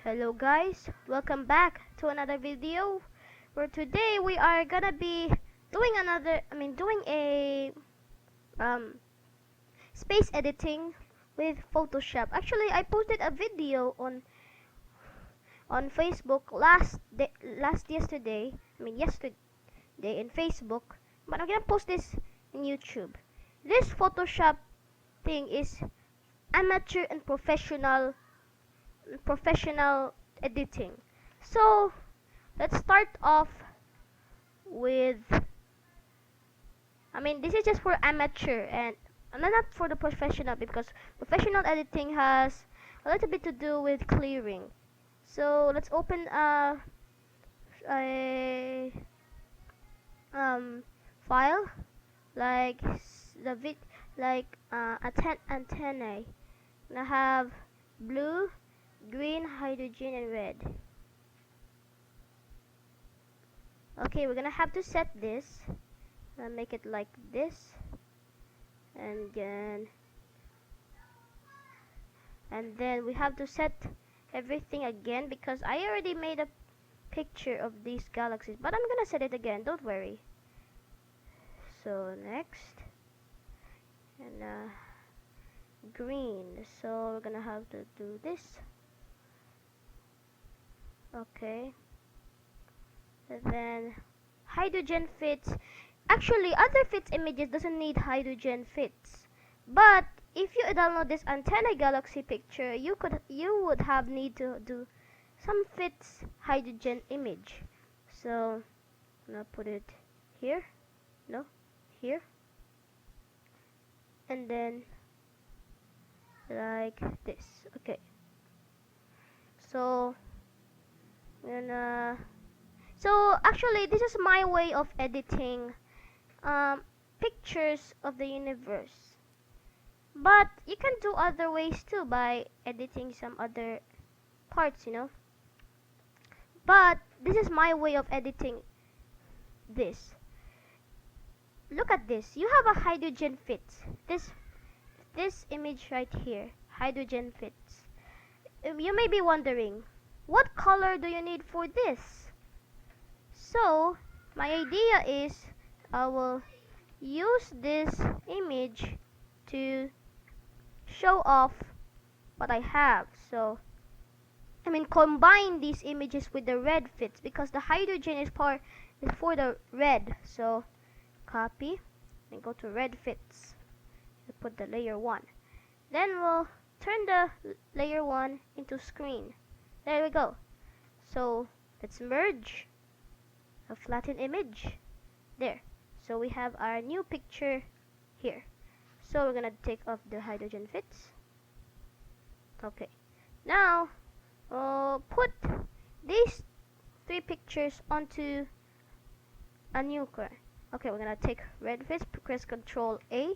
Hello guys, welcome back to another video where today we are gonna be doing a um space editing with Photoshop. Actually, I posted a video on Facebook yesterday in Facebook, but I'm gonna post this in YouTube. This Photoshop thing is amateur and professional editing. So let's start off with this is just for amateur and not for the professional, because professional editing has a little bit to do with clearing. So let's open a file like the vid like antennae. Gonna have blue, green, hydrogen, and red. Okay, we're gonna have to set this. Make it like this, and then we have to set everything again because I already made a picture of these galaxies, but I'm gonna set it again, don't worry. So next, and green, so we're gonna have to do this. Okay, and then hydrogen fits. Actually, other fits images doesn't need hydrogen fits, but if you download this Antennae Galaxy picture, you would have need to do some fits hydrogen image. So I'm gonna put it here, no, here, and then like this. Okay, so actually this is my way of editing pictures of the universe, but you can do other ways too by editing some other parts, but this is my way of editing this. Look at this, you have a hydrogen fits, this image right here, hydrogen fits. You may be wondering, what color do you need for this? So my idea is I will use this image to show off what I have. So combine these images with the red fits because the hydrogen is for the red. So copy and go to red fits. Put the layer 1. Then we'll turn the layer 1 into screen. There we go. So let's merge a flattened image. There. So we have our new picture here. So we're gonna take off the hydrogen fits. Okay. Now put these 3 pictures onto a new car. Okay, we're gonna take red fits, press Control A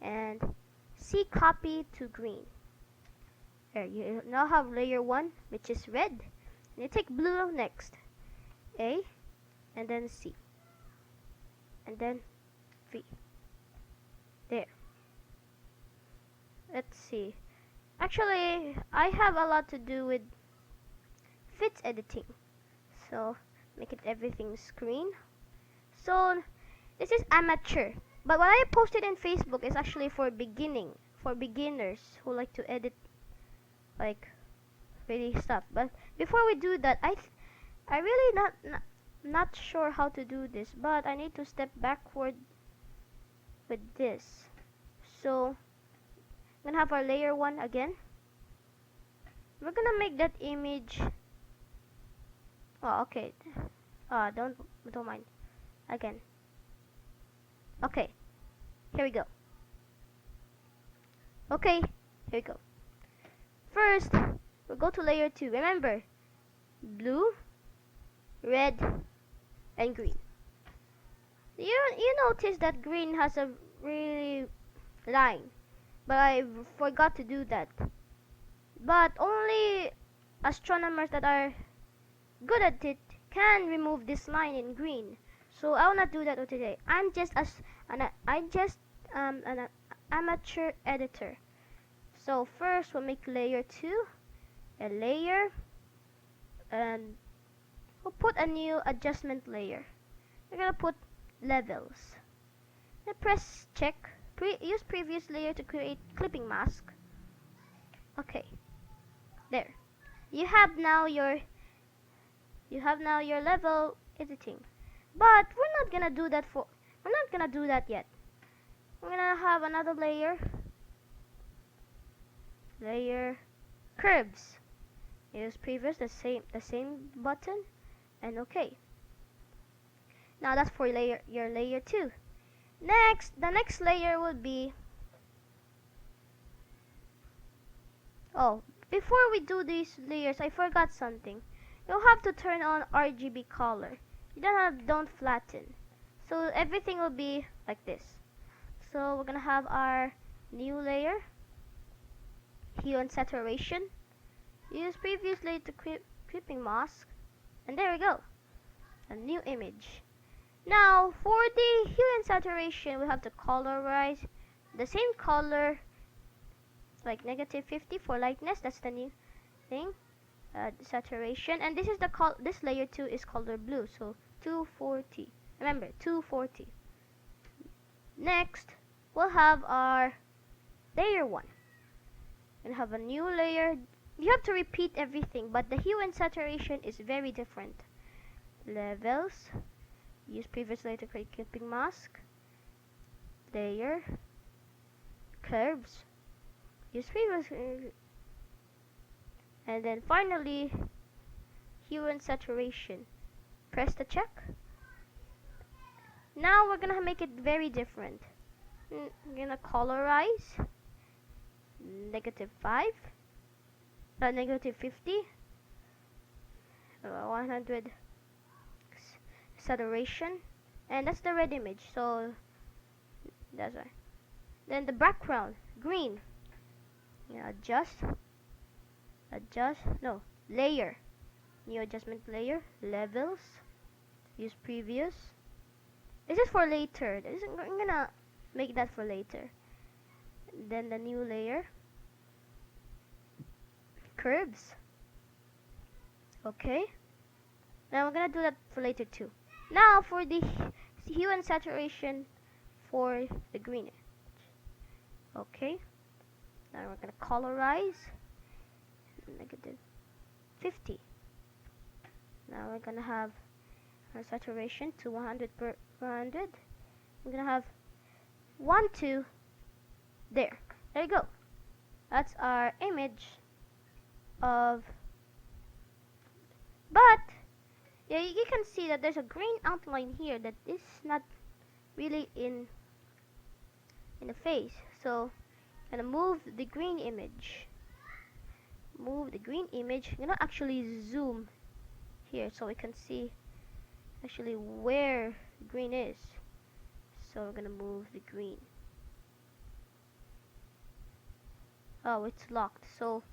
and C, copy to green. There, you now have layer 1, which is red. And you take blue next. A, and then C, and then V. There. Let's see. Actually, I have a lot to do with fits editing. So make it everything screen. So this is amateur. But what I posted in Facebook is actually for beginners who like to edit like pretty stuff. But before we do that, I really not sure how to do this, but I need to step backward with this. So I'm gonna have our layer 1 again. We're gonna make that image. Oh, okay. Don't mind. Again. Okay. Here we go. Okay, here we go. First, we'll go to layer 2. Remember, blue, red, and green. You notice that green has a really line, but I forgot to do that. But only astronomers that are good at it can remove this line in green. So I will not do that today. I'm just an amateur editor. So first we'll make layer 2 a layer, and we'll put a new adjustment layer. We're gonna put levels. Then press check. Use previous layer to create clipping mask. Okay, there. You have now your level editing. But we're not gonna do that yet. We're gonna have another layer. Layer curves. Use previous the same button and okay. Now that's for your layer 2. The next layer will be oh, before we do these layers, I forgot something. You'll have to turn on RGB color. Don't flatten. So everything will be like this. So we're gonna have our new layer, hue and saturation. Use previous layer to clipping mask, and there we go, a new image. Now for the hue and saturation, we have to colorize the same color, like -50 for lightness. That's the new thing. Saturation, and this layer 2 is color blue, so 240. Remember, 240. Next, we'll have our layer 1 and have a new layer. You have to repeat everything, but the hue and saturation is very different. Levels. Use previous layer to create clipping mask. Layer. Curves. Use previous, and then finally hue and saturation. Press the check. Now we're gonna make it very different. We're gonna colorize -5, -50, 100 saturation, and that's the red image, so that's why. Then the background green. Adjust, no, layer, new adjustment layer, levels, use previous. This is for later. I'm gonna make that for later. Then the new layer, curves. Okay, now we're gonna do that for later too. Now for the hue and saturation for the green. Okay, now we're gonna colorize -50. Now we're gonna have our saturation to 100 per 100. We're gonna have 1, 2. There you go. That's our image of. But yeah, you can see that there's a green outline here that is not really in the face. So I'm gonna move the green image. I'm gonna actually zoom here so we can see actually where the green is. So we're gonna move the green. Oh, it's locked. So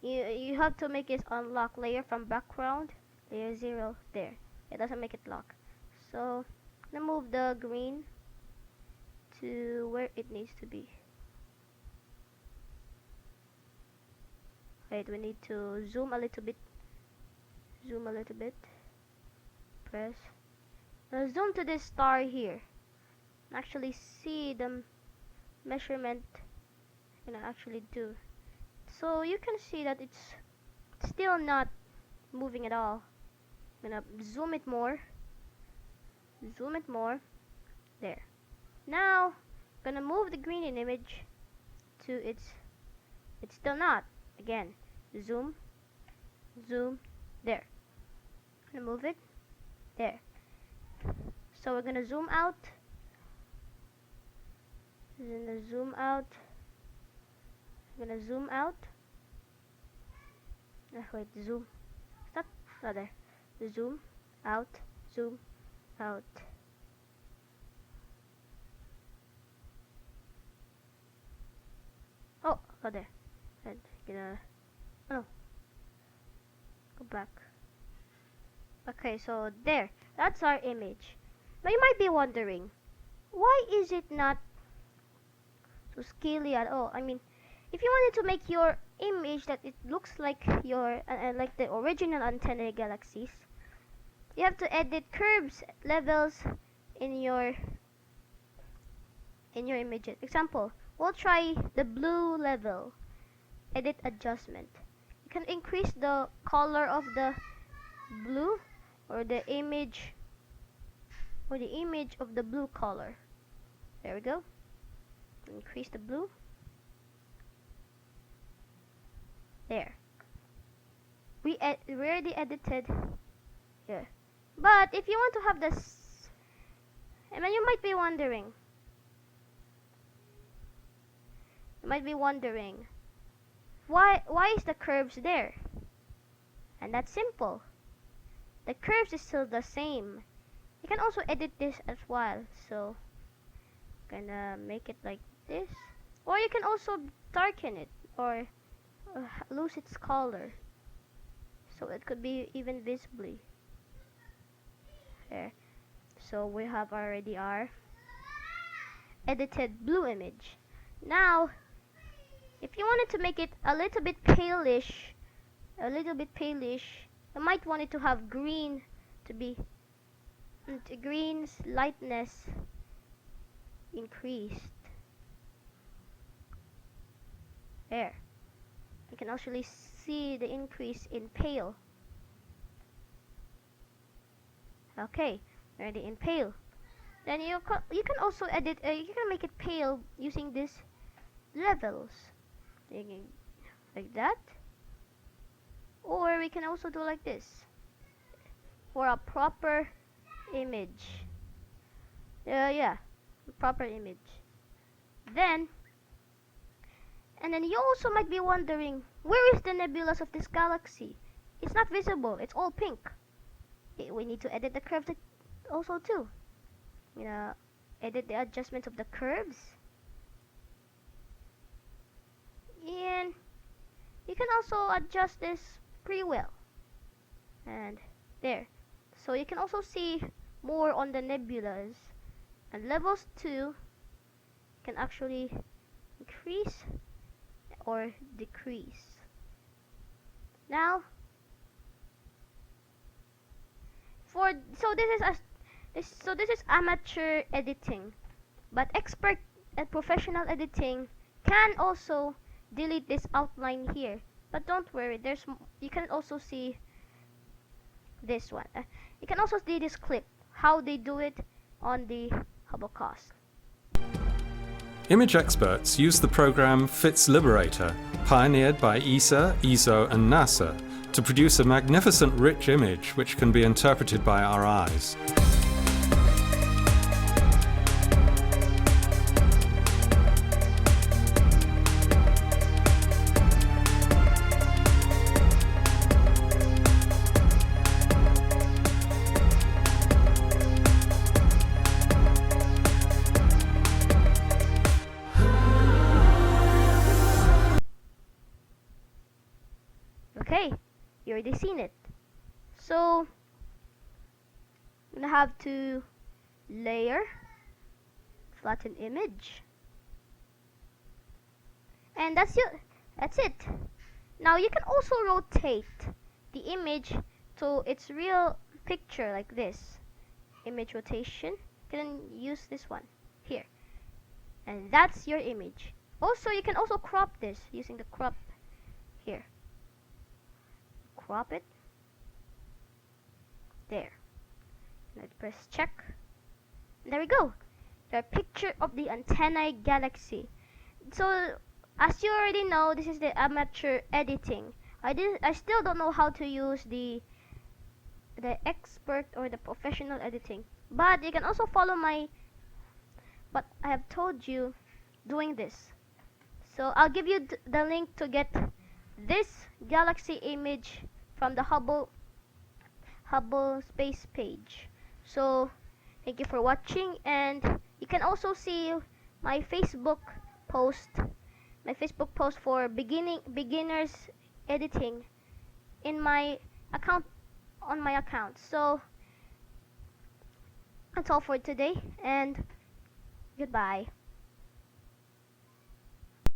you have to make it unlock layer from background, layer 0 there. It doesn't make it lock. So I'm gonna move the green to where it needs to be. Wait, we need to zoom a little bit. Press. Now zoom to this star here. Actually see the measurement I'm gonna actually do. So you can see that it's still not moving at all. I'm gonna zoom it more. There. Now I'm gonna move the green image to it's still not. Again, zoom, there. I'm gonna move it there. So we're gonna zoom out. I'm gonna zoom out. Wait, zoom. Stop. Oh, there. Zoom out. Oh, there. And gonna. Oh no. Go back. Okay, so there. That's our image. Now you might be wondering, why is it not so scaly at all? I mean, if you wanted to make your image that it looks like your like the original Antennae Galaxies, you have to edit curves, levels in your images. Example, we'll try the blue level. Edit adjustment. You can increase the color of the blue or the image of the blue color. There we go. Increase the blue. There. We already edited here. But if you want to have this, I mean, you might be wondering. Why is the curves there? And that's simple. The curves is still the same. You can also edit this as well. So gonna make it like this, or you can also darken it or lose its color, so it could be even visibly there. So we have already our edited blue image. Now if you wanted to make it a little bit palish, you might want it to have green, to be green's lightness increased. There. You can actually see the increase in pale. Okay, already in pale. Then you can also edit. You can make it pale using these levels, like that. Or we can also do like this for a proper image. Yeah, proper image. And then you also might be wondering, where is the nebulas of this galaxy? It's not visible. It's all pink. We need to edit the curves also too. Edit the adjustments of the curves. And you can also adjust this pretty well. And there. So you can also see more on the nebulas. And levels 2 can actually increase or decrease. Now, this is amateur editing, but expert and professional editing can also delete this outline here. But don't worry, you can also see this one. You can also see this clip, how they do it on the Hubble-Cast. Image experts use the program FITS Liberator, pioneered by ESA, ESO and NASA, to produce a magnificent rich image which can be interpreted by our eyes. Okay, you already seen it. So I'm gonna have to layer, flatten image, and that's it. Now you can also rotate the image to its real picture like this. Image rotation. You can use this one here, and that's your image. Also, you can also crop this using the crop here. Crop it. There. Let's press check. And there we go. The picture of the Antennae Galaxy. So, as you already know, this is the amateur editing. I still don't know how to use the expert or the professional editing. But you can also follow what I have told you doing this. So, I'll give you the link to get this galaxy image from the Hubble space page. So thank you for watching, and you can also see my Facebook post for beginners editing in my account, on my account. So that's all for today, and goodbye.